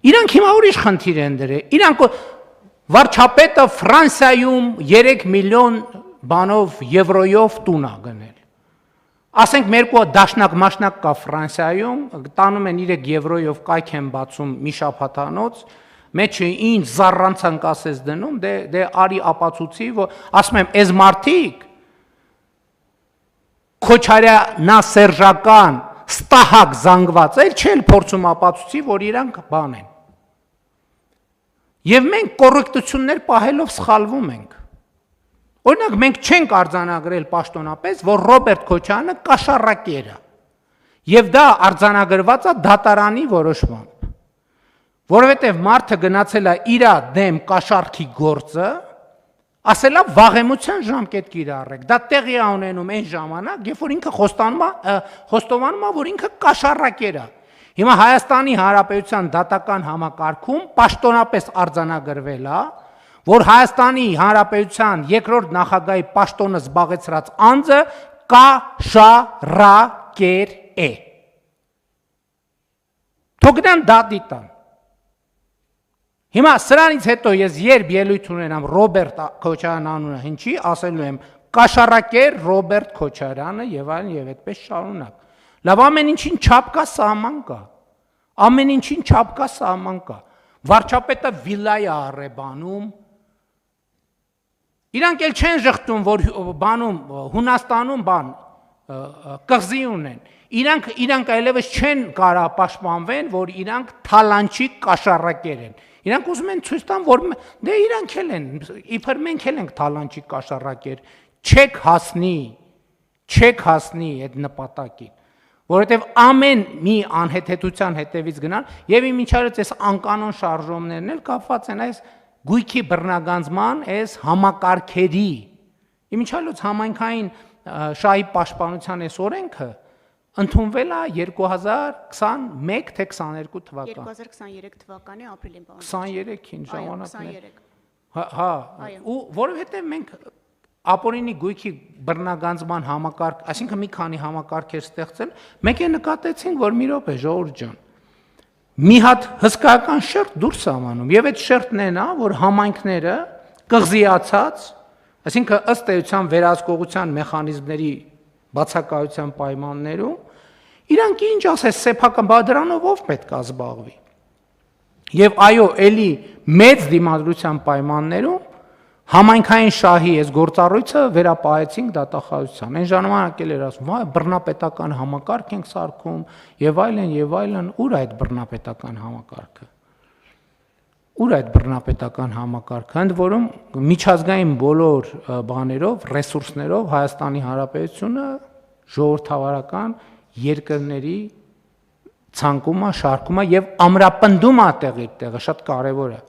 Իրանք հիմա ուրիշ խնդիր են դրել։ Իրանք վարչապետը Ֆրանսիայում 3 միլիոն բանով եվրոյով տուն է գնել։ Ասենք մերկու դաշնակ մաշնակ կա Ֆրանսիայում, տանում են 3 եվրոյով կայք են բացում մի շաբաթանոց, մեջը ինչ զառանցանք ասես դնում, դե արի ապացուցի, որ ասում եմ, այս մարդիկ Քոչարյանա սերժական ստահակ զանգված էլ չել փորձում ապացուցի, որ իրանք բան են։ Եվ մենք կոռեկտություններ պահելով սխալվում ենք։ Օրինակ մենք չենք արձանագրել պաշտոնապես, որ Ռոբերտ Քոչարյանը կաշառակեր է։ Եվ դա արձանագրված է դատարանի որոշմամբ։ Որովհետև մարդը գնացել է իր դեմ կաշառքի գործը, ասել է վաղեմության ժամկետ կիրառեք։ Դա տեղի է ունենում այն ժամանակ, երբ որ ինքը խոստովանում է, որ ինքը կաշառակեր է։ Հիմա Հայաստանի Հանրապետության դատական համակարգում պաշտոնապես արձանագրվել է, որ Հայաստանի Հանրապետության երկրորդ նախագահի պաշտոնը զբաղեցրած անձը կաշառակեր է։ Թողնան դատի տան։ Հիմա սրանից հետո ես երբ ելույթ ունենամ Ռոբերտ Քոչարյան անունը հնչի, ասելու եմ կաշառակեր Ռոբերտ Քոչարյանը եւ այլն եւ այդպես շարունակ։ Լավ, ամեն ինչին չափ կա, սահման կա։ Ամեն ինչին չափ կա, սահման կա։ Վարչապետը վիլա է առեբանում։ Իրանք էլ չեն ժխտում, որ բանում Հունաստանում բան կղզի ունեն։ Իրանք այլևս չեն կարա պաշտպանվեն, որ իրանք թալանչիկ կաշառակեր են։ Իրանք ուզում են ցույց տան, որ դե իրանք էլ են, իբր մենք էլ ենք թալանչիկ կաշառակեր, չեք հասնի այդ նպատակին, որովհետև ամեն մի անհեթեթության հետևից գնան, եւ իմիջիայլոց այս անկանոն շարժումներն էլ կապված են այս գույքի բռնագանձման, այս համակարգերի, իմիջիայլոց համայնքային շահի պաշտպանության այս օրենքը ընդունվել է 2021 թե 22 թվական։ 2023 թվականի ապրիլին բան։ 23-ին ժամանակն է։ Հա, ու որովհետև մենք ապօրինի գույքի բռնագանձման համակարգ, այսինքն մի քանի համակարգեր ստեղծել, մենք է նկատեցինք, որ մի րոպե ժողովուրդ ջան, մի հատ հսկայական շերտ դուրս ամանում, եւ այդ շերտն է նա, որ համայնքները կղզիացած, այսինքն ըստ էության վերահսկողության մեխանիզմների բացակայության պայմաններում, իրանք ինչ ասես սեփական բادرանով ով պետք է զբաղվի։ Եվ այո, էլի մեծ դիմադրության պայմաններում համայնքային շահի այս գործառույթը վերապահեցինք դատախազության։ Այն ժամանակ էլ էր ասում, վայ, բռնապետական համակարգ ենք սարքում, եւ այլն, ուր այդ բռնապետական համակարգը։ Ուր այդ բռնապետական համակարգը, ընդ որում միջազգային բոլոր բաներով, ռեսուրսներով Հայաստանի Հանրապետությունը ժողովրդավարական երկրների ցանկում է, շարքում է եւ ամրապնդում է տեղի տեղը, շատ կարեւոր է։